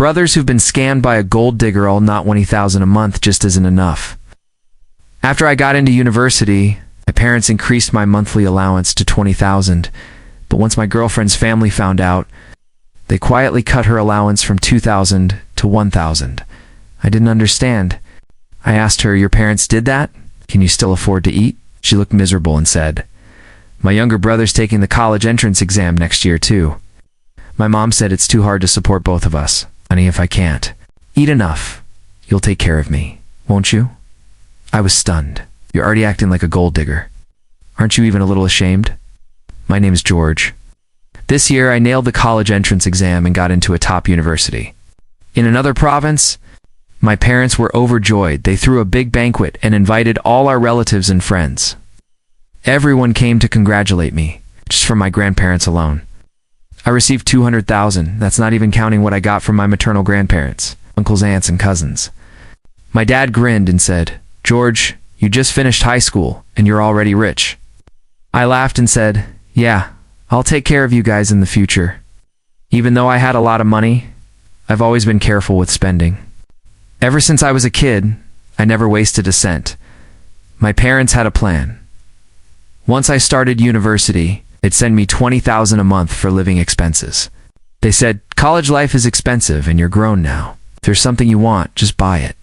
Brothers who've been scammed by a gold digger all not $20,000 a month just isn't enough. After I got into university, my parents increased my monthly allowance to $20,000, but once my girlfriend's family found out, they quietly cut her allowance from $2,000 to $1,000. I didn't understand. I asked her, "Your parents did that? Can you still afford to eat?" She looked miserable and said, "My younger brother's taking the college entrance exam next year too. My mom said it's too hard to support both of us. Honey, if I can't eat enough, you'll take care of me, won't you?" I was stunned. "You're already acting like a gold digger. Aren't you even a little ashamed?" "My name's George. This year I nailed the college entrance exam and got into a top university. In another province, my parents were overjoyed. They threw a big banquet and invited all our relatives and friends. Everyone came to congratulate me, just from my grandparents alone. I received $200,000. That's not even counting what I got from my maternal grandparents, uncles, aunts, and cousins. My dad grinned and said, "George, you just finished high school and you're already rich." I laughed and said, "Yeah, I'll take care of you guys in the future." Even though I had a lot of money, I've always been careful with spending. Ever since I was a kid, I never wasted a cent. My parents had a plan. Once I started university, they'd send me $20,000 a month for living expenses. They said, "College life is expensive and you're grown now. If there's something you want, just buy it.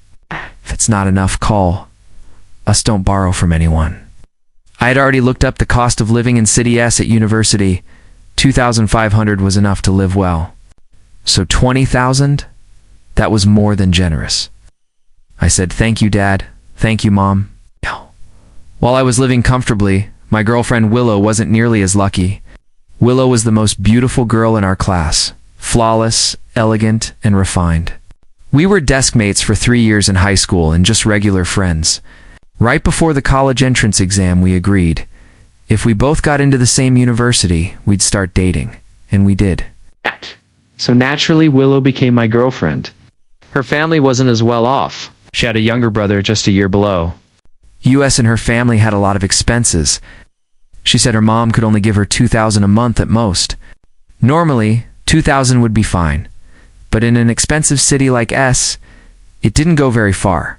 If it's not enough, call. Us don't borrow from anyone." I had already looked up the cost of living in City S at university. $2,500 was enough to live well. So $20,000? That was more than generous. I said, "Thank you, Dad. Thank you, Mom." While I was living comfortably, my girlfriend Willow wasn't nearly as lucky. Willow was the most beautiful girl in our class, flawless, elegant, and refined. We were desk mates for 3 years in high school and just regular friends. Right before the college entrance exam, we agreed. If we both got into the same university, we'd start dating. And we did. So naturally, Willow became my girlfriend. Her family wasn't as well off. She had a younger brother just a year below. US and her family had a lot of expenses. She said her mom could only give her $2,000 a month at most. Normally, $2,000 would be fine. But in an expensive city like S, it didn't go very far.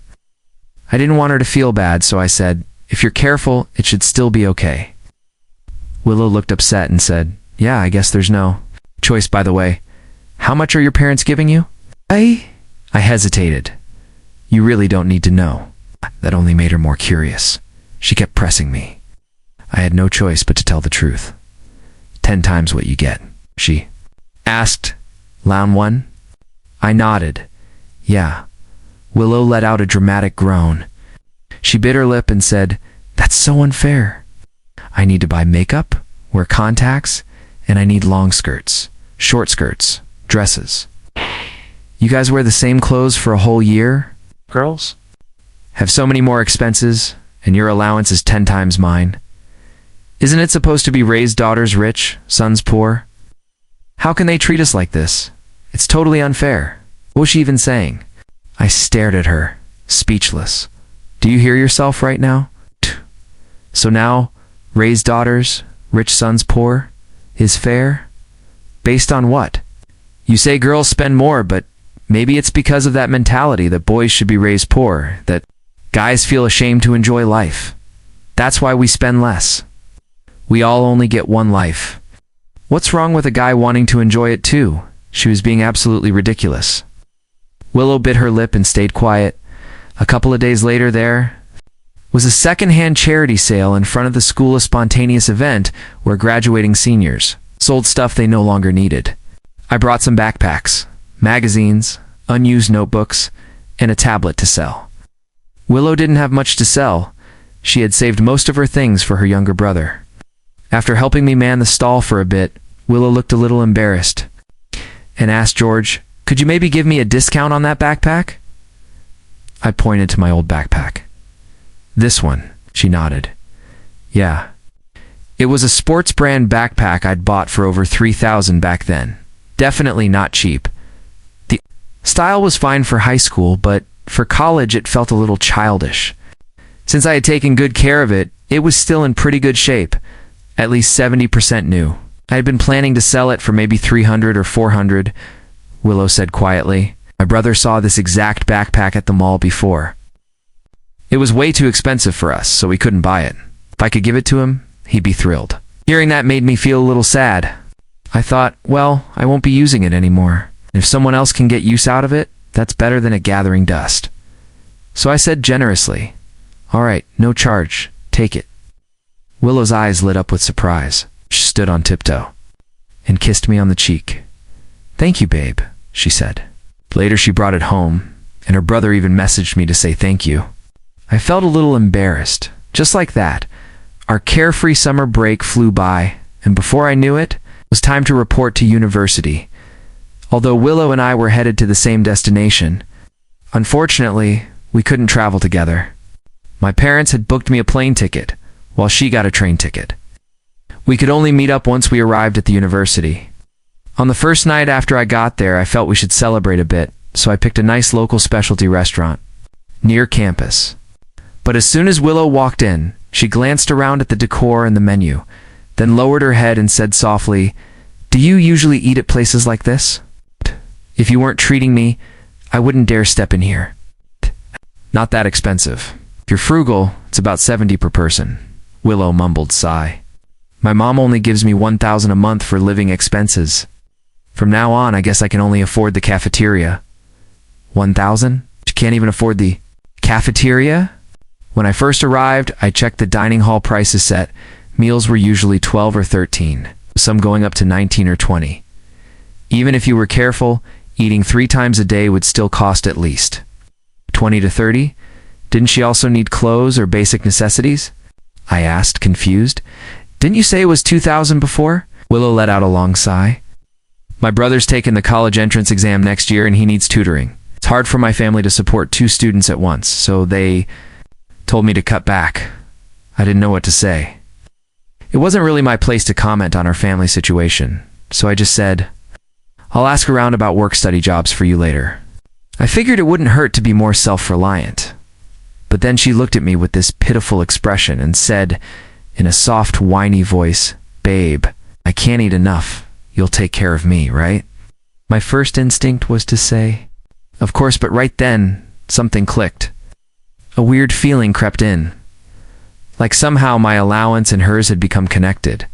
I didn't want her to feel bad, so I said, "If you're careful, it should still be okay." Willow looked upset and said, "Yeah, I guess there's no choice, by the way. How much are your parents giving you?" I hesitated. "You really don't need to know." That only made her more curious. She kept pressing me. I had no choice but to tell the truth. 10 times what you get, she asked. "Round one?" I nodded. "Yeah." Willow let out a dramatic groan. She bit her lip and said, "That's so unfair. I need to buy makeup, wear contacts, and I need long skirts, short skirts, dresses. You guys wear the same clothes for a whole year, girls? Have so many more expenses, and your allowance is 10 times mine. Isn't it supposed to be raise daughters rich, sons poor? How can they treat us like this? It's totally unfair." What was she even saying? I stared at her, speechless. "Do you hear yourself right now? So now, raise daughters, rich sons poor, is fair? Based on what? You say girls spend more, but maybe it's because of that mentality that boys should be raised poor, that guys feel ashamed to enjoy life. That's why we spend less. We all only get one life. What's wrong with a guy wanting to enjoy it too?" She was being absolutely ridiculous. Willow bit her lip and stayed quiet. A couple of days later, there was a second-hand charity sale in front of the school, a spontaneous event where graduating seniors sold stuff they no longer needed. I brought some backpacks, magazines, unused notebooks, and a tablet to sell. Willow didn't have much to sell. She had saved most of her things for her younger brother. After helping me man the stall for a bit, Willow looked a little embarrassed and asked George, "Could you maybe give me a discount on that backpack?" I pointed to my old backpack. "This one," she nodded. "Yeah." It was a sports brand backpack I'd bought for over $3,000 back then. Definitely not cheap. The style was fine for high school, but for college it felt a little childish. Since I had taken good care of it, it was still in pretty good shape, at least 70% new. I had been planning to sell it for maybe $300 or $400, Willow said quietly. My brother saw this exact backpack at the mall before. It was way too expensive for us, so we couldn't buy it. If I could give it to him, he'd be thrilled. Hearing that made me feel a little sad. I thought, well, I won't be using it anymore. And if someone else can get use out of it, that's better than it gathering dust. So I said generously, "All right, no charge. Take it." Willow's eyes lit up with surprise. She stood on tiptoe and kissed me on the cheek. "Thank you, babe," she said. Later she brought it home, and her brother even messaged me to say thank you. I felt a little embarrassed. Just like that, our carefree summer break flew by, and before I knew it, it was time to report to university. Although Willow and I were headed to the same destination, unfortunately, we couldn't travel together. My parents had booked me a plane ticket, while she got a train ticket. We could only meet up once we arrived at the university. On the first night after I got there, I felt we should celebrate a bit, so I picked a nice local specialty restaurant near campus. But as soon as Willow walked in, she glanced around at the decor and the menu, then lowered her head and said softly, "Do you usually eat at places like this? If you weren't treating me, I wouldn't dare step in here. Not that expensive. If you're frugal, it's about $70 per person." Willow mumbled sigh. "My mom only gives me $1,000 a month for living expenses. From now on, I guess I can only afford the cafeteria." $1,000? She can't even afford the cafeteria? When I first arrived, I checked the dining hall prices set. Meals were usually 12 or 13, some going up to 19 or 20. Even if you were careful, eating 3 times a day would still cost at least 20 to 30. Didn't she also need clothes or basic necessities? I asked, confused. "Didn't you say it was 2,000 before?" Willow let out a long sigh. "My brother's taking the college entrance exam next year and he needs tutoring. It's hard for my family to support 2 students at once, so they told me to cut back." I didn't know what to say. It wasn't really my place to comment on our family situation, so I just said, "I'll ask around about work-study jobs for you later." I figured it wouldn't hurt to be more self-reliant. But then she looked at me with this pitiful expression and said, in a soft, whiny voice, "Babe, I can't eat enough. You'll take care of me, right?" My first instinct was to say, "Of course," but right then, something clicked. A weird feeling crept in. Like somehow my allowance and hers had become connected.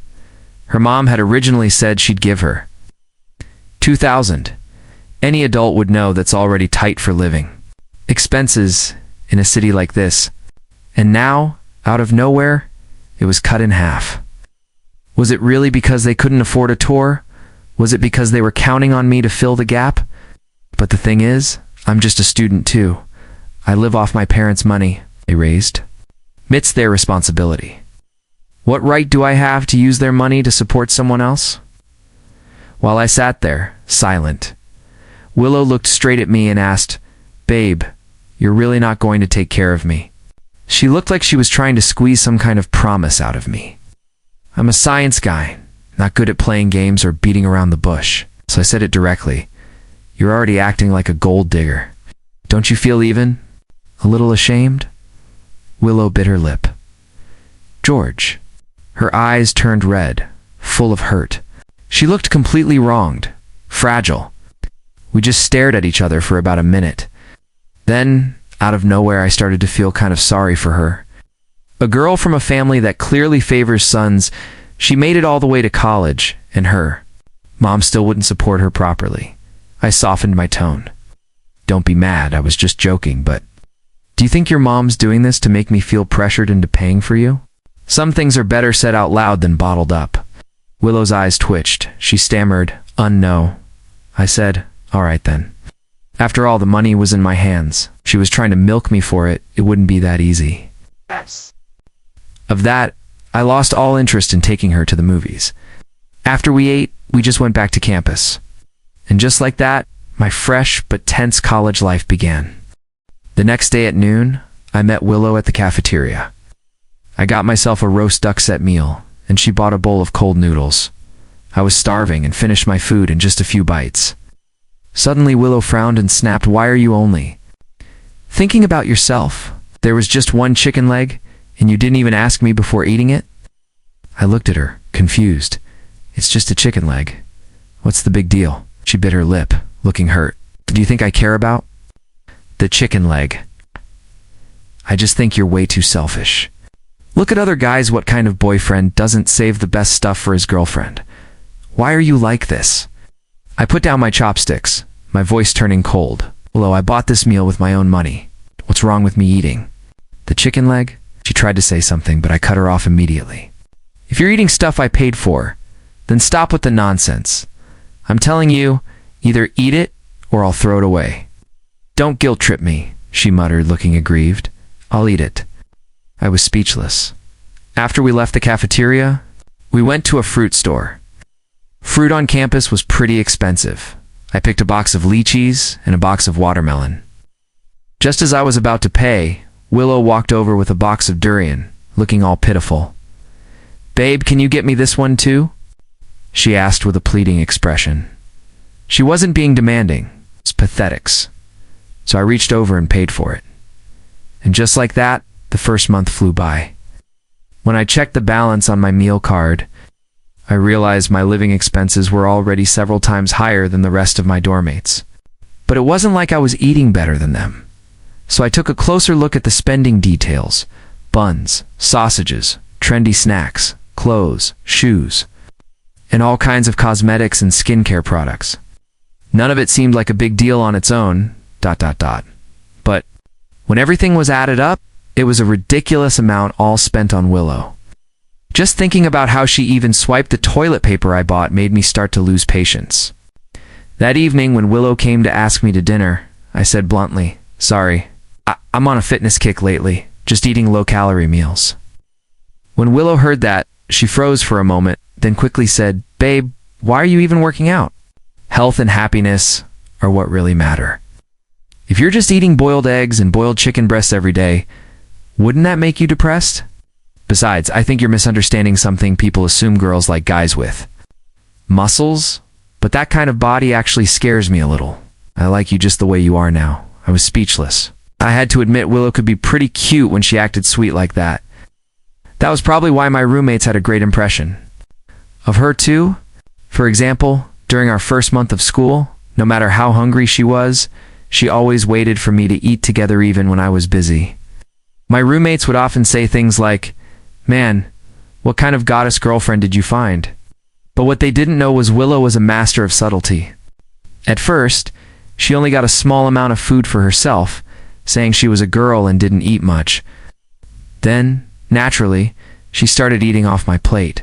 Her mom had originally said she'd give her $2,000. Any adult would know that's already tight for living expenses in a city like this. And now, out of nowhere, it was cut in half. Was it really because they couldn't afford a tour? Was it because they were counting on me to fill the gap? But the thing is, I'm just a student too. I live off my parents' money they raised. It's their responsibility. What right do I have to use their money to support someone else? While I sat there, silent, Willow looked straight at me and asked, "Babe, you're really not going to take care of me?" She looked like she was trying to squeeze some kind of promise out of me. I'm a science guy, not good at playing games or beating around the bush, so I said it directly. "You're already acting like a gold digger. Don't you feel even a little ashamed?" Willow bit her lip. "George." Her eyes turned red, full of hurt. She looked completely wronged, fragile. We just stared at each other for about a minute. Then, out of nowhere, I started to feel kind of sorry for her. A girl from a family that clearly favors sons, she made it all the way to college, and her mom still wouldn't support her properly. I softened my tone. "Don't be mad, I was just joking, but do you think your mom's doing this to make me feel pressured into paying for you?" Some things are better said out loud than bottled up. Willow's eyes twitched. She stammered, "No." I said, "All right then." After all, the money was in my hands. She was trying to milk me for it. It wouldn't be that easy. Of that, I lost all interest in taking her to the movies. After we ate, we just went back to campus. And just like that, my fresh but tense college life began. The next day at noon, I met Willow at the cafeteria. I got myself a roast duck set meal, and she bought a bowl of cold noodles. I was starving and finished my food in just a few bites. Suddenly, Willow frowned and snapped, "Why are you only thinking about yourself? There was just one chicken leg, and you didn't even ask me before eating it?" I looked at her, confused. "It's just a chicken leg. What's the big deal?" She bit her lip, looking hurt. "Do you think I care about?" "The chicken leg. I just think you're way too selfish. Look at other guys. What kind of boyfriend doesn't save the best stuff for his girlfriend? Why are you like this?" I put down my chopsticks, my voice turning cold. "Willow, I bought this meal with my own money. What's wrong with me eating?" "The chicken leg?" She tried to say something, but I cut her off immediately. "If you're eating stuff I paid for, then stop with the nonsense. I'm telling you, either eat it or I'll throw it away." "Don't guilt trip me," she muttered, looking aggrieved. "I'll eat it." I was speechless. After we left the cafeteria, we went to a fruit store. Fruit on campus was pretty expensive. I picked a box of lychees and a box of watermelon. Just as I was about to pay, Willow walked over with a box of durian, looking all pitiful. "Babe, can you get me this one too?" she asked with a pleading expression. She wasn't being demanding, it's pathetics. So I reached over and paid for it. And just like that, the first month flew by. When I checked the balance on my meal card, I realized my living expenses were already several times higher than the rest of my dormmates. But it wasn't like I was eating better than them. So I took a closer look at the spending details: buns, sausages, trendy snacks, clothes, shoes, and all kinds of cosmetics and skincare products. None of it seemed like a big deal on its own, ... But when everything was added up, it was a ridiculous amount all spent on Willow. Just thinking about how she even swiped the toilet paper I bought made me start to lose patience. That evening, when Willow came to ask me to dinner, I said bluntly, "Sorry, I'm on a fitness kick lately, just eating low-calorie meals." When Willow heard that, she froze for a moment, then quickly said, "Babe, why are you even working out? Health and happiness are what really matter. If you're just eating boiled eggs and boiled chicken breasts every day, wouldn't that make you depressed? Besides, I think you're misunderstanding something people assume girls like guys with. Muscles? But that kind of body actually scares me a little. I like you just the way you are now." I was speechless. I had to admit Willow could be pretty cute when she acted sweet like that. That was probably why my roommates had a great impression of her too. For example, during our first month of school, no matter how hungry she was, she always waited for me to eat together even when I was busy. My roommates would often say things like, "Man, what kind of goddess girlfriend did you find?" But what they didn't know was Willow was a master of subtlety. At first, she only got a small amount of food for herself, saying she was a girl and didn't eat much. Then, naturally, she started eating off my plate.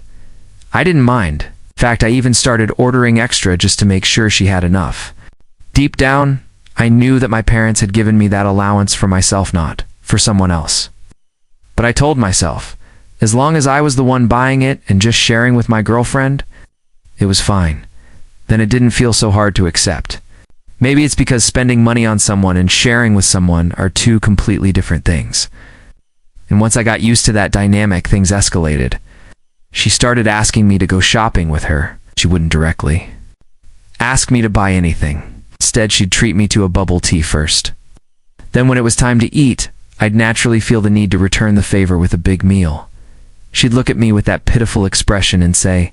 I didn't mind. In fact, I even started ordering extra just to make sure she had enough. Deep down, I knew that my parents had given me that allowance for myself, not for someone else. But I told myself, as long as I was the one buying it and just sharing with my girlfriend, it was fine. Then it didn't feel so hard to accept. Maybe it's because spending money on someone and sharing with someone are two completely different things. And once I got used to that dynamic, things escalated. She started asking me to go shopping with her. She wouldn't directly ask me to buy anything. Instead, she'd treat me to a bubble tea first. Then when it was time to eat, I'd naturally feel the need to return the favor with a big meal. She'd look at me with that pitiful expression and say,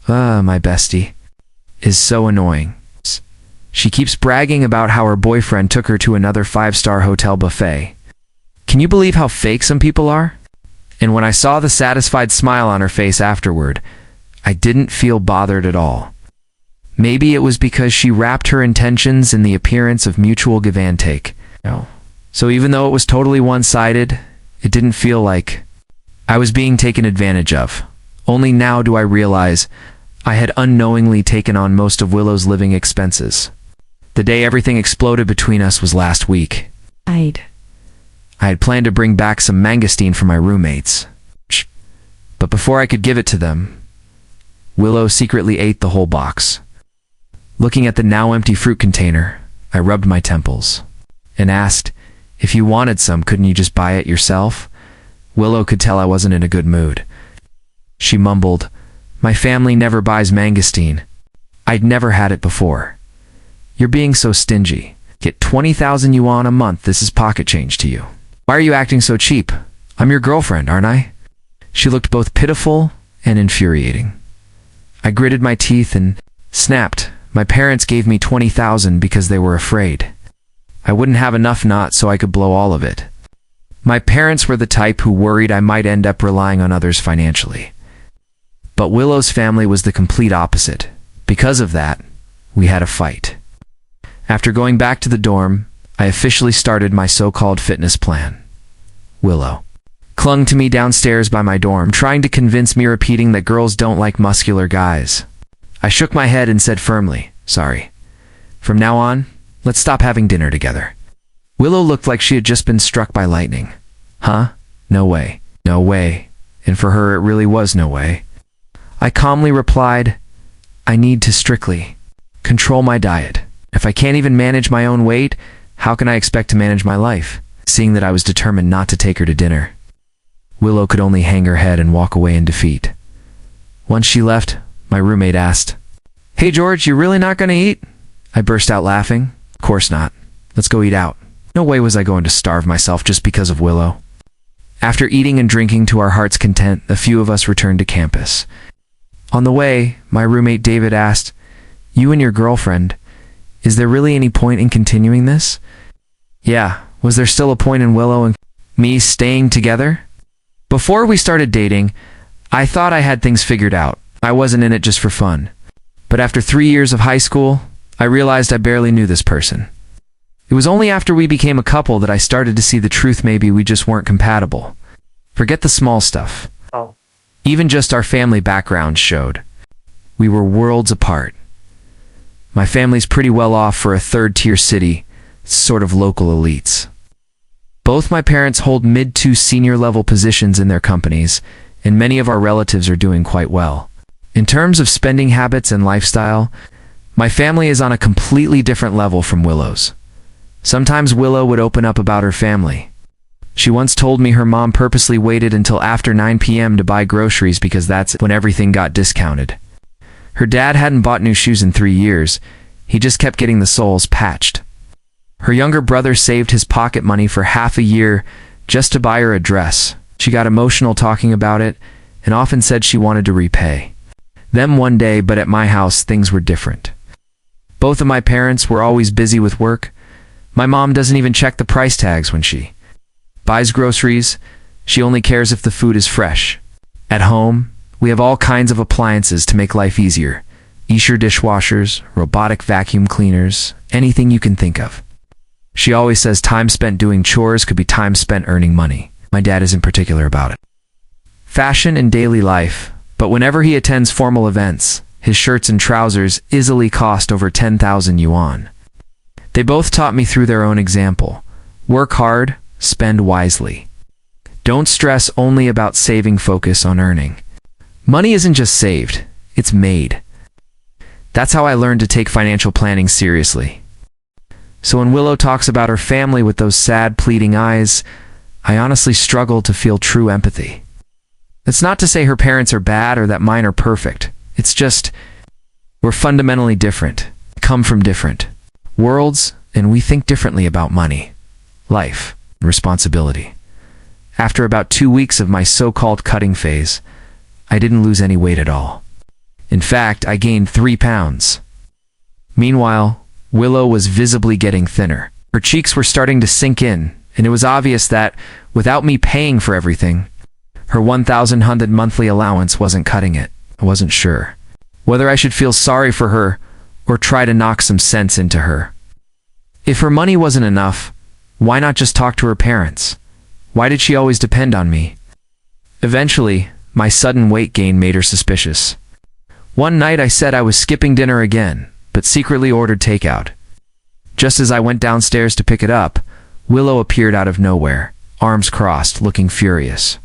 my bestie is so annoying. She keeps bragging about how her boyfriend took her to another 5-star hotel buffet. Can you believe how fake some people are?" And when I saw the satisfied smile on her face afterward, I didn't feel bothered at all. Maybe it was because she wrapped her intentions in the appearance of mutual give and take. So even though it was totally one-sided, it didn't feel like I was being taken advantage of. Only now do I realize I had unknowingly taken on most of Willow's living expenses. The day everything exploded between us was last week. I had planned to bring back some mangosteen for my roommates. But before I could give it to them, Willow secretly ate the whole box. Looking at the now empty fruit container, I rubbed my temples and asked, if you wanted some, couldn't you just buy it yourself? Willow could tell I wasn't in a good mood. She mumbled, "My family never buys mangosteen. I'd never had it before." "You're being so stingy. Get 20,000 yuan a month, this is pocket change to you. Why are you acting so cheap? I'm your girlfriend, aren't I?" She looked both pitiful and infuriating. I gritted my teeth and snapped, My parents gave me $20,000 because they were afraid I wouldn't have enough not so I could blow all of it. My parents were the type who worried I might end up relying on others financially. But Willow's family was the complete opposite. Because of that, we had a fight. After going back to the dorm, I officially started my so-called fitness plan. Willow clung to me downstairs by my dorm, trying to convince me repeating that girls don't like muscular guys. I shook my head and said firmly, "Sorry. From now on, let's stop having dinner together." Willow looked like she had just been struck by lightning. Huh? No way. No way. And for her, it really was no way. I calmly replied, "I need to strictly control my diet. If I can't even manage my own weight, how can I expect to manage my life?" Seeing that I was determined not to take her to dinner, Willow could only hang her head and walk away in defeat. Once she left, my roommate asked, "Hey George, you really not gonna eat?" I burst out laughing. "Of course not. Let's go eat out." No way was I going to starve myself just because of Willow. After eating and drinking to our heart's content, a few of us returned to campus. On the way, my roommate David asked, "You and your girlfriend, is there really any point in continuing this?" Yeah, was there still a point in Willow and me staying together? Before we started dating, I thought I had things figured out. I wasn't in it just for fun. But after 3 years of high school, I realized I barely knew this person. It was only after we became a couple that I started to see the truth. Maybe we just weren't compatible. Forget the small stuff. Even just our family backgrounds showed we were worlds apart. My family's pretty well off for a third-tier city, sort of local elites. Both my parents hold mid to senior level positions in their companies, and many of our relatives are doing quite well. In terms of spending habits and lifestyle, my family is on a completely different level from Willow's. Sometimes Willow would open up about her family. She once told me her mom purposely waited until after 9 p.m. to buy groceries because that's when everything got discounted. Her dad hadn't bought new shoes in 3 years. He just kept getting the soles patched. Her younger brother saved his pocket money for half a year just to buy her a dress. She got emotional talking about it and often said she wanted to repay them one day, but at my house things were different. Both of my parents were always busy with work. My mom doesn't even check the price tags when she buys groceries. She only cares if the food is fresh. At home, we have all kinds of appliances to make life easier. Escher dishwashers, robotic vacuum cleaners, anything you can think of. She always says time spent doing chores could be time spent earning money. My dad isn't particular about it. Fashion and daily life, but whenever he attends formal events, his shirts and trousers easily cost over 10,000 yuan. They both taught me through their own example. Work hard, spend wisely. Don't stress only about saving, focus on earning. Money isn't just saved, it's made. That's how I learned to take financial planning seriously. So when Willow talks about her family with those sad, pleading eyes, I honestly struggle to feel true empathy. It's not to say her parents are bad or that mine are perfect. It's just, we're fundamentally different, come from different worlds, and we think differently about money, life, and responsibility. After about 2 weeks of my so-called cutting phase, I didn't lose any weight at all. In fact, I gained 3 pounds. Meanwhile, Willow was visibly getting thinner. Her cheeks were starting to sink in, and it was obvious that, without me paying for everything, her 1,100 monthly allowance wasn't cutting it. I wasn't sure whether I should feel sorry for her or try to knock some sense into her. If her money wasn't enough, why not just talk to her parents? Why did she always depend on me? Eventually, my sudden weight gain made her suspicious. One night I said I was skipping dinner again, but secretly ordered takeout. Just as I went downstairs to pick it up, Willow appeared out of nowhere, arms crossed, looking furious.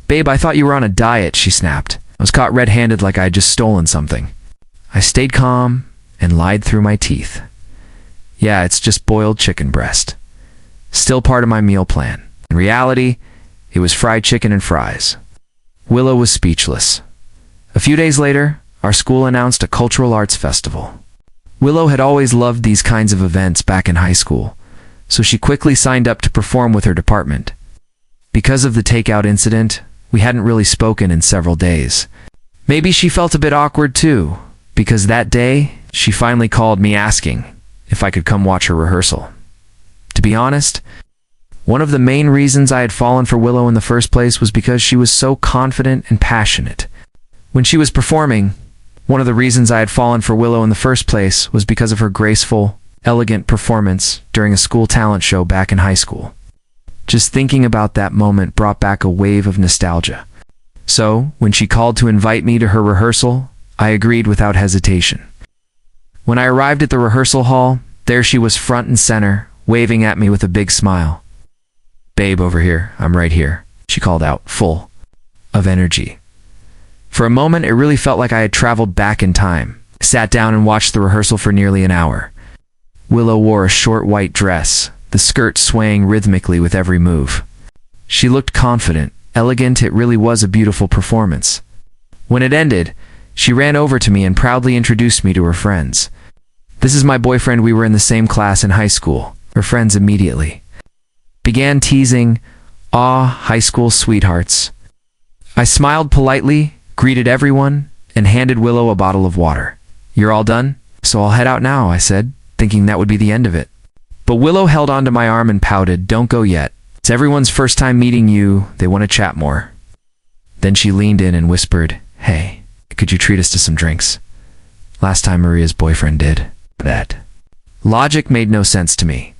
"Babe, I thought you were on a diet," she snapped. I was caught red-handed like I had just stolen something. I stayed calm and lied through my teeth. "Yeah, it's just boiled chicken breast. Still part of my meal plan." In reality, it was fried chicken and fries. Willow was speechless. A few days later, our school announced a cultural arts festival. Willow had always loved these kinds of events back in high school, so she quickly signed up to perform with her department. Because of the takeout incident, we hadn't really spoken in several days. Maybe she felt a bit awkward too, because that day, she finally called me asking if I could come watch her rehearsal. To be honest, one of the main reasons I had fallen for Willow in the first place was because she was so confident and passionate. When she was performing, one of the reasons I had fallen for Willow in the first place was because of her graceful, elegant performance during a school talent show back in high school. Just thinking about that moment brought back a wave of nostalgia. So, when she called to invite me to her rehearsal, I agreed without hesitation. When I arrived at the rehearsal hall, there she was front and center, waving at me with a big smile. "Babe, over here, I'm right here," she called out, full of energy. For a moment, it really felt like I had traveled back in time. I sat down and watched the rehearsal for nearly an hour. Willow wore a short white dress, the skirt swaying rhythmically with every move. She looked confident, elegant. It really was a beautiful performance. When it ended, she ran over to me and proudly introduced me to her friends. "This is my boyfriend. We were in the same class in high school." Her friends immediately began teasing, "Aw, high school sweethearts." I smiled politely, greeted everyone, and handed Willow a bottle of water. "You're all done? So I'll head out now," I said, thinking that would be the end of it. But Willow held onto my arm and pouted, "Don't go yet. It's everyone's first time meeting you. They want to chat more." Then she leaned in and whispered, "Hey, could you treat us to some drinks? Last time Maria's boyfriend did that." Logic made no sense to me.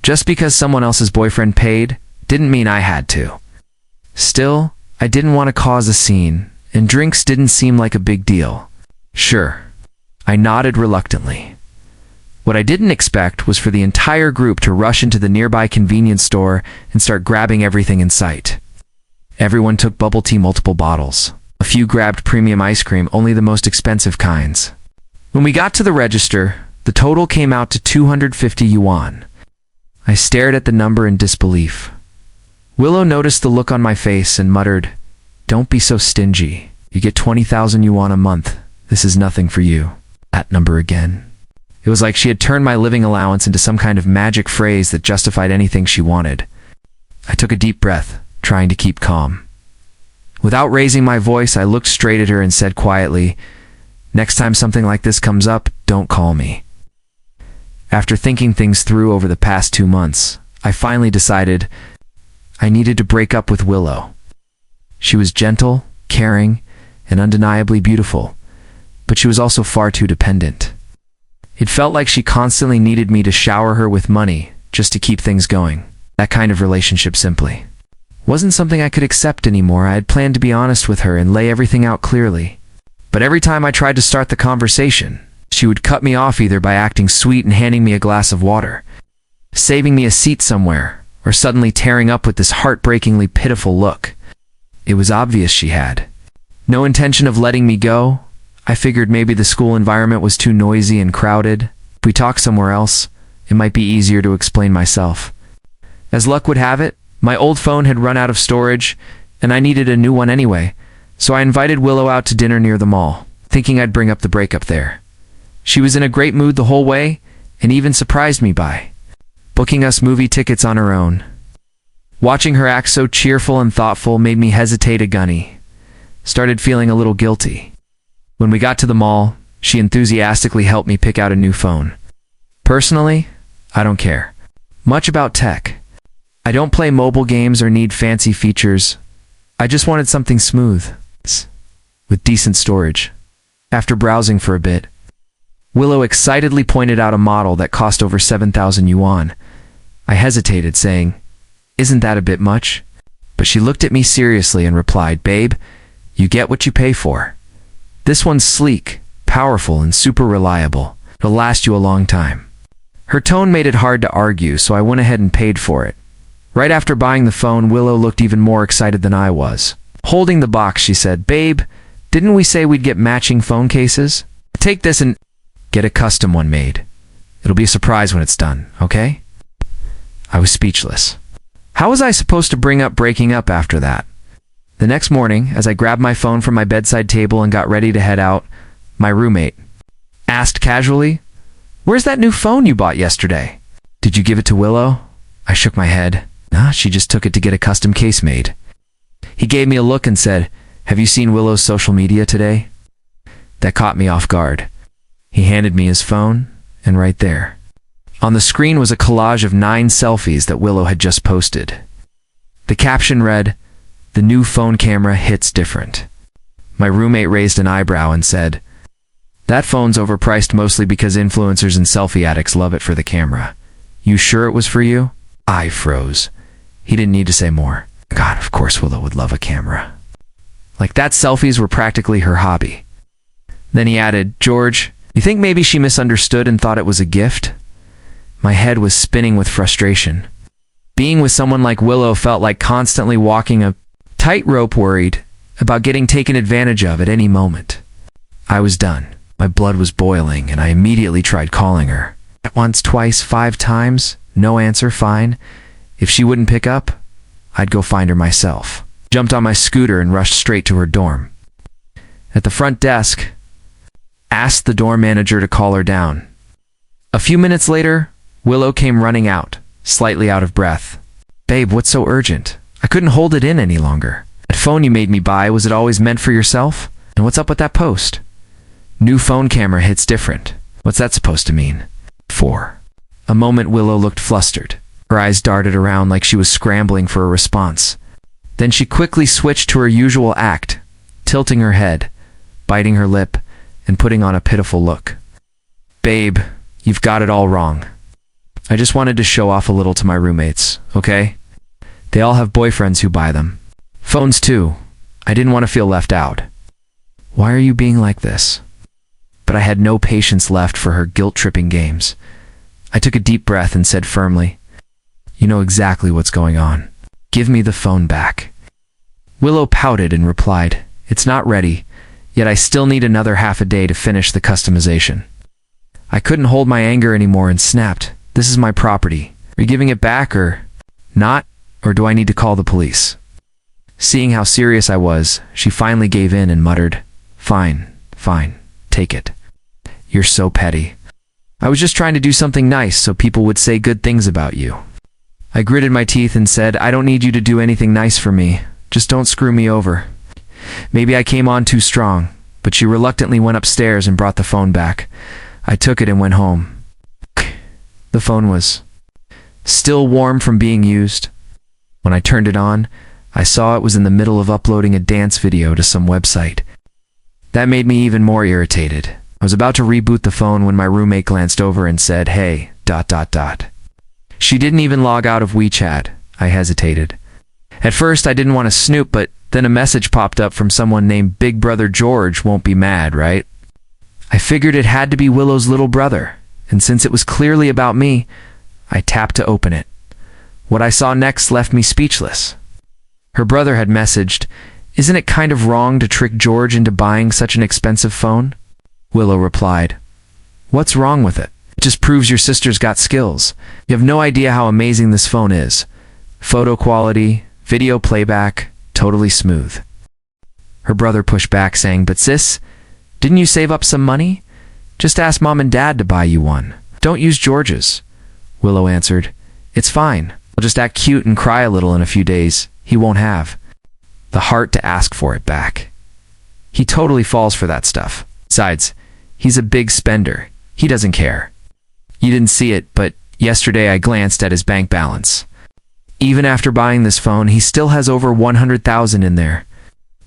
Just because someone else's boyfriend paid didn't mean I had to. Still, I didn't want to cause a scene, and drinks didn't seem like a big deal. Sure, I nodded reluctantly. What I didn't expect was for the entire group to rush into the nearby convenience store and start grabbing everything in sight. Everyone took bubble tea, multiple bottles. A few grabbed premium ice cream, only the most expensive kinds. When we got to the register, the total came out to 250 yuan. I stared at the number in disbelief. Willow noticed the look on my face and muttered, "Don't be so stingy. You get 20,000 yuan a month. This is nothing for you." That number again. It was like she had turned my living allowance into some kind of magic phrase that justified anything she wanted. I took a deep breath, trying to keep calm. Without raising my voice, I looked straight at her and said quietly, "Next time something like this comes up, don't call me." After thinking things through over the past 2 months, I finally decided I needed to break up with Willow. She was gentle, caring, and undeniably beautiful, but she was also far too dependent. It felt like she constantly needed me to shower her with money just to keep things going. That kind of relationship simply wasn't something I could accept anymore. I had planned to be honest with her and lay everything out clearly. But every time I tried to start the conversation, she would cut me off either by acting sweet and handing me a glass of water, saving me a seat somewhere, or suddenly tearing up with this heartbreakingly pitiful look. It was obvious she had no intention of letting me go. I figured maybe the school environment was too noisy and crowded. If we talked somewhere else, it might be easier to explain myself. As luck would have it, my old phone had run out of storage, and I needed a new one anyway, so I invited Willow out to dinner near the mall, thinking I'd bring up the breakup there. She was in a great mood the whole way, and even surprised me by booking us movie tickets on her own. Watching her act so cheerful and thoughtful made me hesitate a gunny. Started feeling a little guilty. When we got to the mall, she enthusiastically helped me pick out a new phone. Personally, I don't care much about tech. I don't play mobile games or need fancy features. I just wanted something smooth, with decent storage. After browsing for a bit, Willow excitedly pointed out a model that cost over 7,000 yuan. I hesitated, saying, "Isn't that a bit much?" But she looked at me seriously and replied, "Babe, you get what you pay for. This one's sleek, powerful, and super reliable. It'll last you a long time." Her tone made it hard to argue, so I went ahead and paid for it. Right after buying the phone, Willow looked even more excited than I was. Holding the box, she said, "Babe, didn't we say we'd get matching phone cases? Take this and get a custom one made. It'll be a surprise when it's done, okay?" I was speechless. How was I supposed to bring up breaking up after that? The next morning, as I grabbed my phone from my bedside table and got ready to head out, my roommate asked casually, "Where's that new phone you bought yesterday? Did you give it to Willow?" I shook my head. "Nah, she just took it to get a custom case made." He gave me a look and said, "Have you seen Willow's social media today?" That caught me off guard. He handed me his phone, and right there, on the screen was a collage of 9 selfies that Willow had just posted. The caption read, "The new phone camera hits different." My roommate raised an eyebrow and said, "That phone's overpriced mostly because influencers and selfie addicts love it for the camera. You sure it was for you?" I froze. He didn't need to say more. God, of course Willow would love a camera. Like that selfies were practically her hobby. Then he added, "George, you think maybe she misunderstood and thought it was a gift?" My head was spinning with frustration. Being with someone like Willow felt like constantly walking a tightrope, worried about getting taken advantage of at any moment. I was done. My blood was boiling, and I immediately tried calling her. At once, twice, 5 times. No answer, fine. If she wouldn't pick up, I'd go find her myself. Jumped on my scooter and rushed straight to her dorm. At the front desk, asked the dorm manager to call her down. A few minutes later, Willow came running out, slightly out of breath. "Babe, what's so urgent? I couldn't hold it in any longer. That phone you made me buy, was it always meant for yourself? And what's up with that post? New phone camera hits different. What's that supposed to mean?" 4. A moment Willow looked flustered. Her eyes darted around like she was scrambling for a response. Then she quickly switched to her usual act, tilting her head, biting her lip, and putting on a pitiful look. "Babe, you've got it all wrong. I just wanted to show off a little to my roommates, okay? They all have boyfriends who buy them. Phones too. I didn't want to feel left out. Why are you being like this?" But I had no patience left for her guilt-tripping games. I took a deep breath and said firmly, "You know exactly what's going on. Give me the phone back." Willow pouted and replied, "It's not ready, yet I still need another half a day to finish the customization." I couldn't hold my anger anymore and snapped, "This is my property. Are you giving it back or not, or do I need to call the police?" Seeing how serious I was, she finally gave in and muttered, Fine, take it. You're so petty. I was just trying to do something nice so people would say good things about you." I gritted my teeth and said, "I don't need you to do anything nice for me. Just don't screw me over." Maybe I came on too strong, but she reluctantly went upstairs and brought the phone back. I took it and went home. The phone was still warm from being used. When I turned it on, I saw it was in the middle of uploading a dance video to some website. That made me even more irritated. I was about to reboot the phone when my roommate glanced over and said, "Hey, ... She didn't even log out of WeChat. I hesitated. At first, I didn't want to snoop, but then a message popped up from someone named Big Brother George won't be mad, right? I figured it had to be Willow's little brother, and since it was clearly about me, I tapped to open it. What I saw next left me speechless. Her brother had messaged, "Isn't it kind of wrong to trick George into buying such an expensive phone?" Willow replied, "What's wrong with it? It just proves your sister's got skills. You have no idea how amazing this phone is. Photo quality, video playback, totally smooth." Her brother pushed back saying, "But sis, didn't you save up some money? Just ask Mom and Dad to buy you one. Don't use George's." Willow answered, "It's fine. I'll just act cute and cry a little in a few days. He won't have the heart to ask for it back. He totally falls for that stuff. Besides, he's a big spender. He doesn't care. You didn't see it, but yesterday I glanced at his bank balance. Even after buying this phone, he still has over 100,000 in there."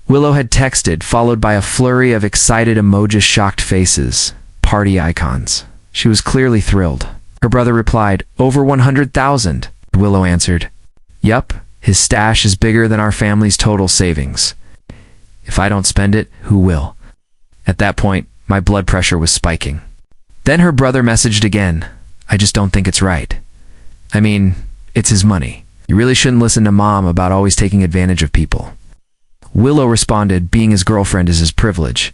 Willow had texted, followed by a flurry of excited emoji shocked faces, party icons. She was clearly thrilled. Her brother replied, "Over 100,000. Willow answered, "Yup, his stash is bigger than our family's total savings. If I don't spend it, who will?" At that point, my blood pressure was spiking. Then her brother messaged again, "I just don't think it's right. I mean, it's his money. You really shouldn't listen to Mom about always taking advantage of people." Willow responded, "Being his girlfriend is his privilege.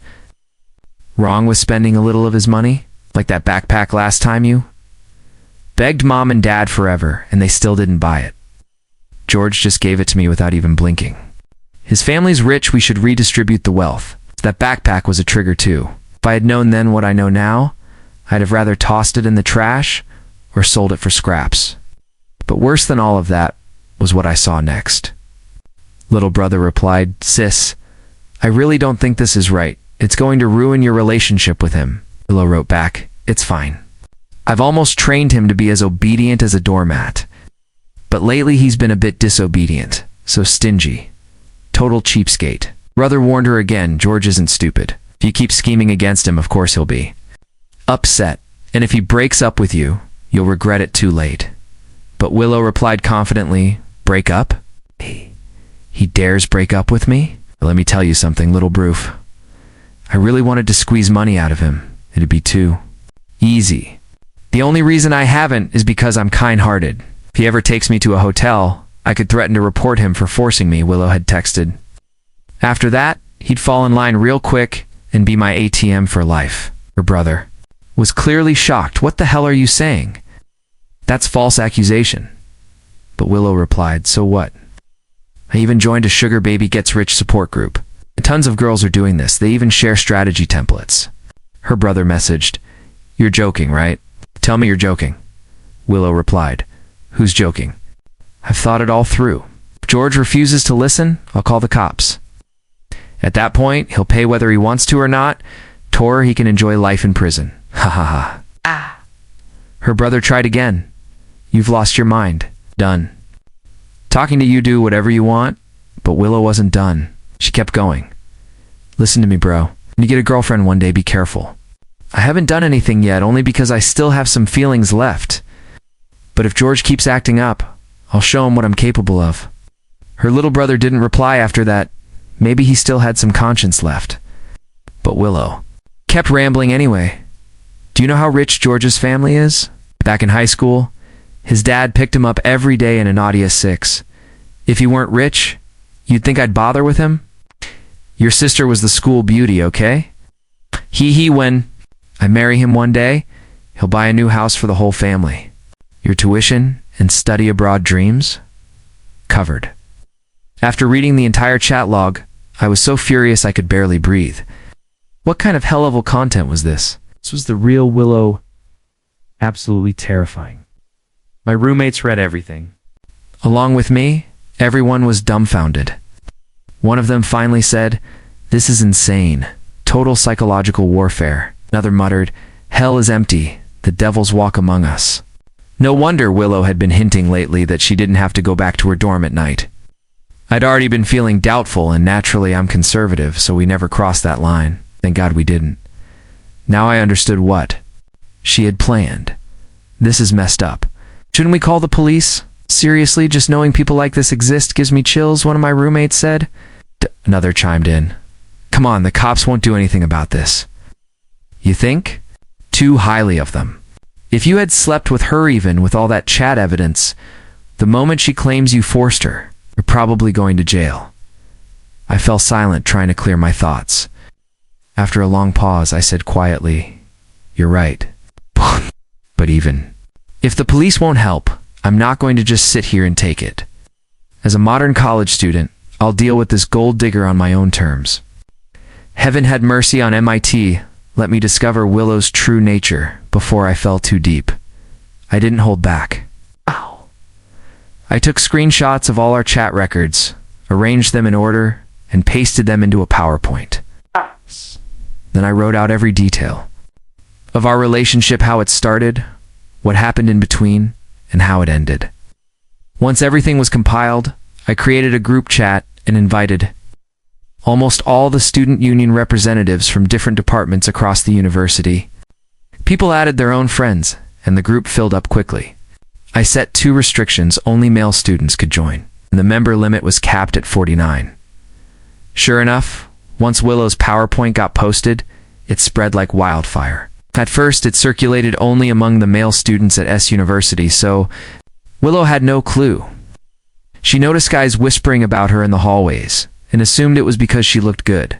Wrong with spending a little of his money? Like that backpack last time you begged Mom and Dad forever, and they still didn't buy it. George just gave it to me without even blinking. His family's rich, we should redistribute the wealth. That backpack was a trigger too. If I had known then what I know now, I'd have rather tossed it in the trash or sold it for scraps. But worse than all of that was what I saw next." Little brother replied, "Sis, I really don't think this is right. It's going to ruin your relationship with him. Willow wrote back, "It's fine. I've almost trained him to be as obedient as a doormat. But lately he's been a bit disobedient, so stingy. Total cheapskate." Brother warned her again, George isn't stupid. If you keep scheming against him, of course he'll be upset. And if he breaks up with you, you'll regret it too late. But Willow replied confidently, "Break up? He dares break up with me? Let me tell you something, little Broof. I really wanted to squeeze money out of him. It'd be too easy. The only reason I haven't is because I'm kind-hearted. If he ever takes me to a hotel, I could threaten to report him for forcing me," Willow had texted. "After that, he'd fall in line real quick and be my ATM for life." Her brother was clearly shocked. "What the hell are you saying? That's false accusation." But Willow replied, "So what? I even joined a sugar baby gets rich support group. Tons of girls are doing this. They even share strategy templates." Her brother messaged, "You're joking, right? Tell me you're joking." Willow replied, "Who's joking? I've thought it all through. If George refuses to listen, I'll call the cops. At that point, he'll pay whether he wants to or not. Or he can enjoy life in prison." Ha ha ha. Ah. Her brother tried again. "You've lost your mind. Done. Talking to you, do whatever you want." But Willow wasn't done. She kept going. "Listen to me, bro. When you get a girlfriend one day, be careful. I haven't done anything yet, only because I still have some feelings left. But if George keeps acting up, I'll show him what I'm capable of." Her little brother didn't reply after that. Maybe he still had some conscience left. But Willow kept rambling anyway. "Do you know how rich George's family is? Back in high school, his dad picked him up every day in an Audi S6. If he weren't rich, you'd think I'd bother with him? Your sister was the school beauty, okay? When I marry him one day, he'll buy a new house for the whole family. Your tuition and study abroad dreams? Covered." After reading the entire chat log, I was so furious I could barely breathe. What kind of hell-level content was this? This was the real Willow. Absolutely terrifying. My roommates read everything. Along with me, everyone was dumbfounded. One of them finally said, "This is insane. Total psychological warfare." Another muttered, "Hell is empty. The devils walk among us." No wonder Willow had been hinting lately that she didn't have to go back to her dorm at night. I'd already been feeling doubtful, and naturally I'm conservative, so we never crossed that line. Thank God we didn't. Now I understood what she had planned. This is messed up. Shouldn't we call the police? Seriously, just knowing people like this exist gives me chills, one of my roommates said. Another chimed in. Come on, the cops won't do anything about this. You think? Too highly of them. If you had slept with her even with all that chat evidence, the moment she claims you forced her, you're probably going to jail. I fell silent, trying to clear my thoughts. After a long pause, I said quietly, "You're right." But even if the police won't help, I'm not going to just sit here and take it. As a modern college student, I'll deal with this gold digger on my own terms. Heaven had mercy on MIT. Let me discover Willow's true nature before I fell too deep. I didn't hold back. Ow. I took screenshots of all our chat records, arranged them in order, and pasted them into a PowerPoint. Then I wrote out every detail of our relationship, how it started, what happened in between, and how it ended. Once everything was compiled, I created a group chat and invited almost all the student union representatives from different departments across the university. People added their own friends, and the group filled up quickly. I set 2 restrictions: only male students could join, and the member limit was capped at 49. Sure enough, once Willow's PowerPoint got posted, it spread like wildfire. At first, it circulated only among the male students at S University, so Willow had no clue. She noticed guys whispering about her in the hallways, and assumed it was because she looked good.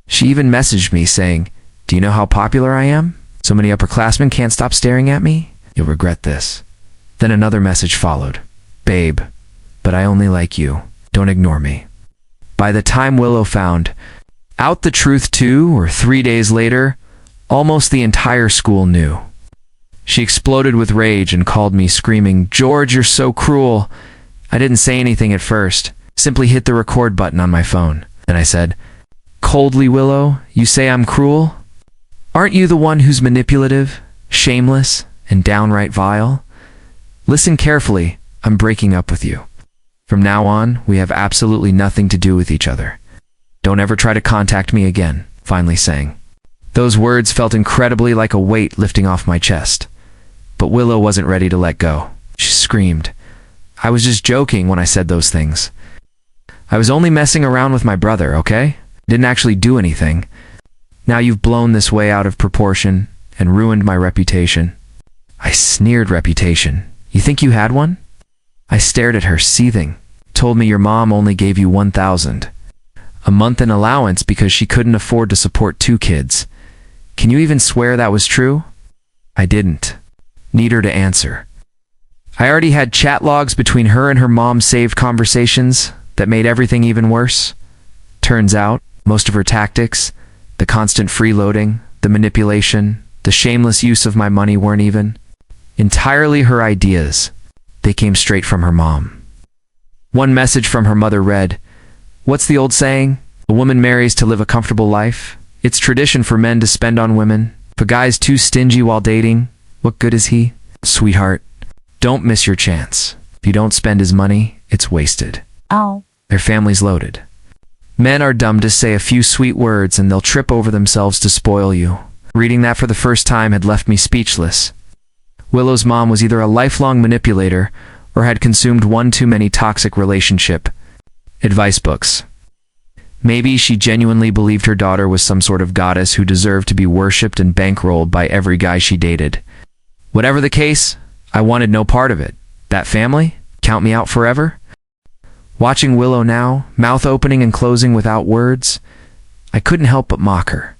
She even messaged me saying, "Do you know how popular I am? So many upperclassmen can't stop staring at me? You'll regret this." Then another message followed. "Babe, but I only like you. Don't ignore me." By the time Willow found out the truth 2 or 3 days later, almost the entire school knew. She exploded with rage and called me screaming, "George, you're so cruel." I didn't say anything at first, simply hit the record button on my phone. Then I said, "Coldly, Willow, you say I'm cruel? Aren't you the one who's manipulative, shameless, and downright vile? Listen carefully, I'm breaking up with you. From now on, we have absolutely nothing to do with each other. Don't ever try to contact me again, finally saying. Those words felt incredibly like a weight lifting off my chest. But Willow wasn't ready to let go. She screamed. I was just joking when I said those things. I was only messing around with my brother, okay? Didn't actually do anything. Now you've blown this way out of proportion and ruined my reputation. I sneered. Reputation. You think you had one? I stared at her, seething. Told me your mom only gave you 1,000 a month in allowance because she couldn't afford to support 2 kids. Can you even swear that was true? I didn't. Need her to answer. I already had chat logs between her and her mom, saved conversations that made everything even worse. Turns out, most of her tactics, the constant freeloading, the manipulation, the shameless use of my money weren't even entirely her ideas. They came straight from her mom. One message from her mother read, "What's the old saying? A woman marries to live a comfortable life. It's tradition for men to spend on women. If a guy's too stingy while dating, what good is he? Sweetheart, don't miss your chance. If you don't spend his money, it's wasted." Oh. Their family's loaded. Men are dumb to say a few sweet words and they'll trip over themselves to spoil you. Reading that for the first time had left me speechless. Willow's mom was either a lifelong manipulator or had consumed one too many toxic relationship advice books. Maybe she genuinely believed her daughter was some sort of goddess who deserved to be worshipped and bankrolled by every guy she dated. Whatever the case, I wanted no part of it. That family? Count me out forever? Watching Willow now, mouth opening and closing without words, I couldn't help but mock her.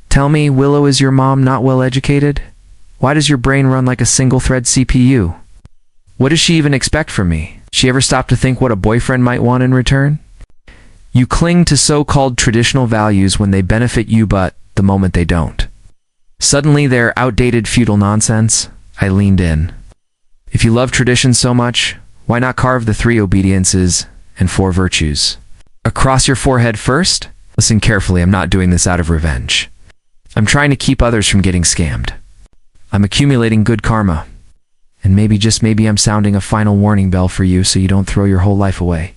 Tell me, Willow, is your mom not well educated? Why does your brain run like a single-thread CPU? What does she even expect from me? She ever stop to think what a boyfriend might want in return? You cling to so-called traditional values when they benefit you, but the moment they don't. Suddenly they're outdated feudal nonsense. I leaned in. If you love tradition so much, why not carve the 3 obediences and 4 virtues across your forehead first? Listen carefully, I'm not doing this out of revenge. I'm trying to keep others from getting scammed. I'm accumulating good karma. And maybe, just maybe, I'm sounding a final warning bell for you so you don't throw your whole life away.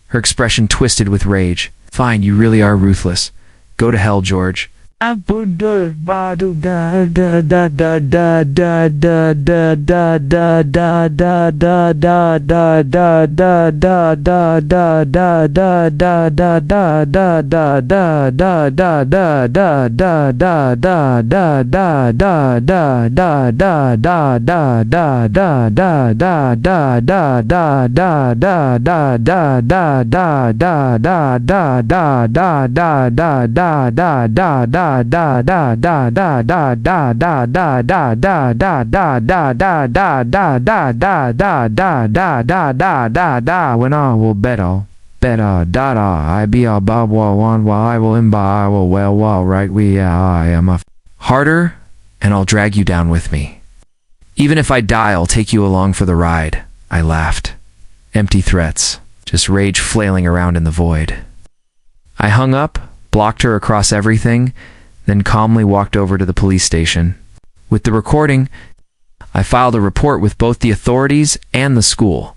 Her expression twisted with rage. Fine, you really are ruthless. Go to hell, George. When I will better I be a bob one I will imba I will well right we I am a harder, and I'll drag you down with me. Even if I die, I'll take you along for the ride. I laughed. Empty threats, just rage flailing around in the void. I hung up, blocked her across everything, then calmly walked over to the police station. With the recording, I filed a report with both the authorities and the school.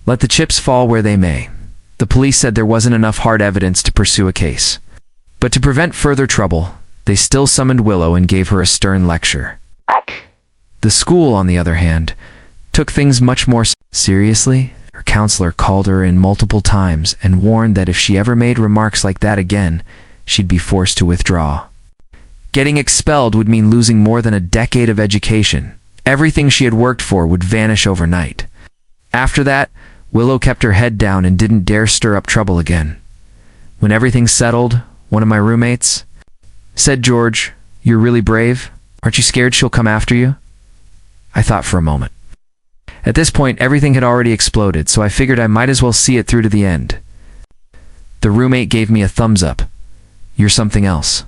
Let the chips fall where they may. The police said there wasn't enough hard evidence to pursue a case. But to prevent further trouble, they still summoned Willow and gave her a stern lecture. The school, on the other hand, took things much more seriously. Her counselor called her in multiple times and warned that if she ever made remarks like that again, she'd be forced to withdraw. Getting expelled would mean losing more than a decade of education. Everything she had worked for would vanish overnight. After that, Willow kept her head down and didn't dare stir up trouble again. When everything settled, one of my roommates said, "George, you're really brave. Aren't you scared she'll come after you?" I thought for a moment. At this point, everything had already exploded, so I figured I might as well see it through to the end. The roommate gave me a thumbs up. "You're something else."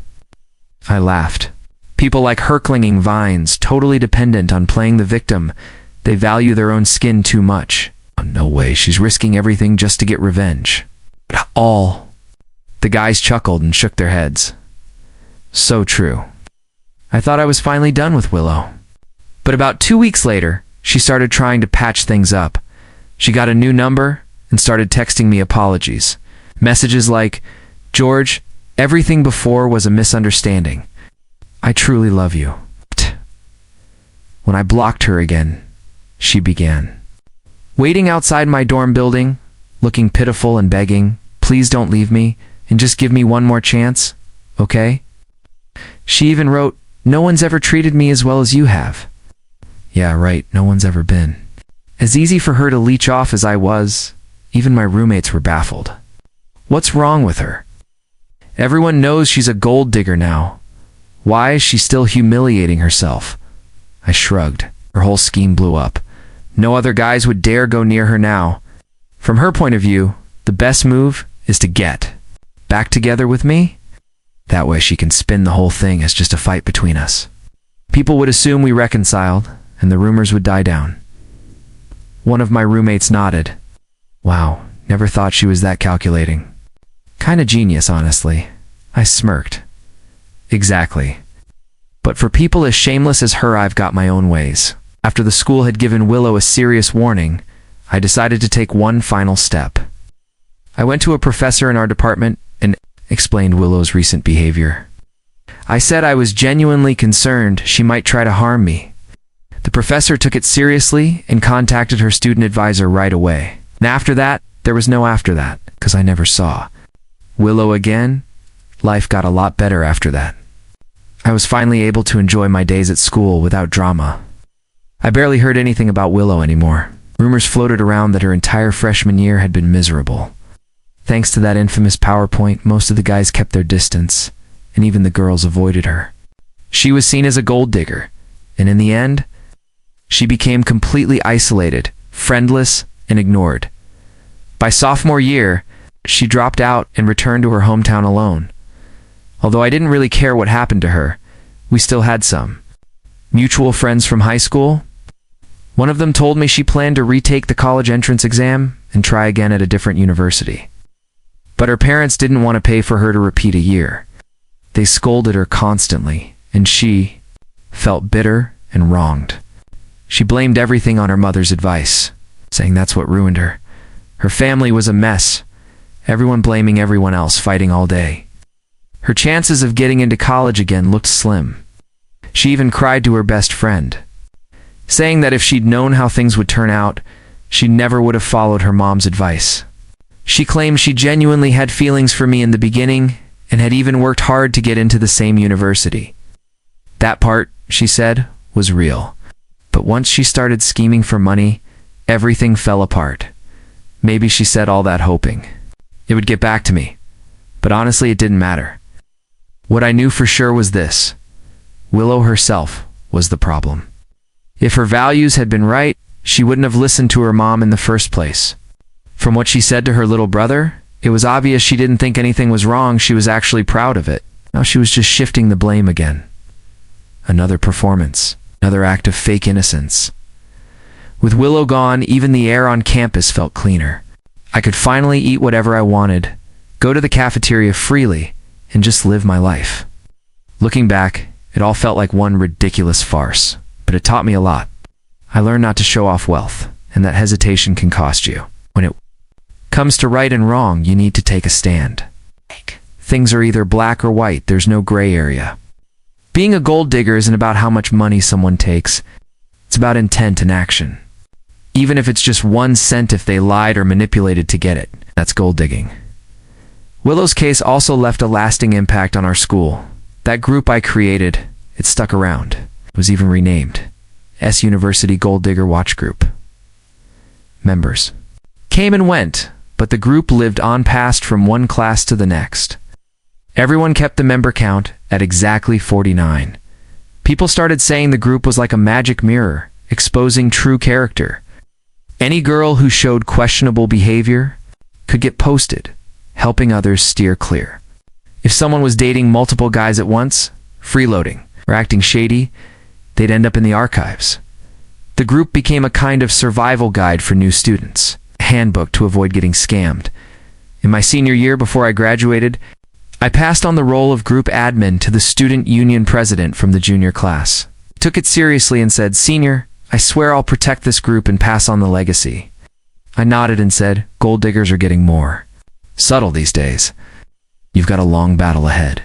I laughed. People like her clinging vines, totally dependent on playing the victim. They value their own skin too much. Oh, no way, she's risking everything just to get revenge. But all. The guys chuckled and shook their heads. So true. I thought I was finally done with Willow. But about 2 weeks later, she started trying to patch things up. She got a new number and started texting me apologies. Messages like, "George, everything before was a misunderstanding. I truly love you." When I blocked her again, she began. Waiting outside my dorm building, looking pitiful and begging, "Please don't leave me, and just give me one more chance, okay?" She even wrote, "No one's ever treated me as well as you have." Yeah, right, no one's ever been. As easy for her to leech off as I was, even my roommates were baffled. What's wrong with her? Everyone knows she's a gold digger now. Why is she still humiliating herself? I shrugged. Her whole scheme blew up. No other guys would dare go near her now. From her point of view, the best move is to get back together with me. That way she can spin the whole thing as just a fight between us. People would assume we reconciled, and the rumors would die down. One of my roommates nodded. Wow, never thought she was that calculating. Kinda genius, honestly. I smirked. Exactly. But for people as shameless as her, I've got my own ways. After the school had given Willow a serious warning, I decided to take one final step. I went to a professor in our department and explained Willow's recent behavior. I said I was genuinely concerned she might try to harm me. The professor took it seriously and contacted her student advisor right away. And after that, there was no after that, because I never saw Willow again. Life got a lot better after that. I was finally able to enjoy my days at school without drama. I barely heard anything about Willow anymore. Rumors floated around that her entire freshman year had been miserable. Thanks to that infamous PowerPoint, most of the guys kept their distance, and even the girls avoided her. She was seen as a gold digger, and in the end, she became completely isolated, friendless, and ignored. By sophomore year, she dropped out and returned to her hometown alone. Although I didn't really care what happened to her, we still had some mutual friends from high school. One of them told me she planned to retake the college entrance exam and try again at a different university. But her parents didn't want to pay for her to repeat a year. They scolded her constantly, and she felt bitter and wronged. She blamed everything on her mother's advice, saying that's what ruined her. Her family was a mess, everyone blaming everyone else, fighting all day. Her chances of getting into college again looked slim. She even cried to her best friend, saying that if she'd known how things would turn out, she never would have followed her mom's advice. She claimed she genuinely had feelings for me in the beginning and had even worked hard to get into the same university. That part, she said, was real. But once she started scheming for money, everything fell apart. Maybe she said all that hoping it would get back to me. But honestly, it didn't matter. What I knew for sure was this: Willow herself was the problem. If her values had been right, she wouldn't have listened to her mom in the first place. From what she said to her little brother, it was obvious she didn't think anything was wrong. She was actually proud of it. Now she was just shifting the blame again. Another performance, another act of fake innocence. With Willow gone, even the air on campus felt cleaner. I could finally eat whatever I wanted, go to the cafeteria freely, and just live my life. Looking back, it all felt like one ridiculous farce, but it taught me a lot. I learned not to show off wealth, and that hesitation can cost you. When it comes to right and wrong, you need to take a stand. Things are either black or white, there's no gray area. Being a gold digger isn't about how much money someone takes, it's about intent and action. Even if it's just 1 cent if they lied or manipulated to get it, that's gold digging. Willow's case also left a lasting impact on our school. That group I created, it stuck around. It was even renamed S University Gold Digger Watch Group. Members came and went, but the group lived on past from one class to the next. Everyone kept the member count at exactly 49. People started saying the group was like a magic mirror, exposing true character. Any girl who showed questionable behavior could get posted, helping others steer clear. If someone was dating multiple guys at once, freeloading, or acting shady, they'd end up in the archives. The group became a kind of survival guide for new students, a handbook to avoid getting scammed. In my senior year before I graduated, I passed on the role of group admin to the student union president from the junior class. Took it seriously and said, "Senior, I swear I'll protect this group and pass on the legacy." I nodded and said, "Gold diggers are getting more subtle these days. You've got a long battle ahead."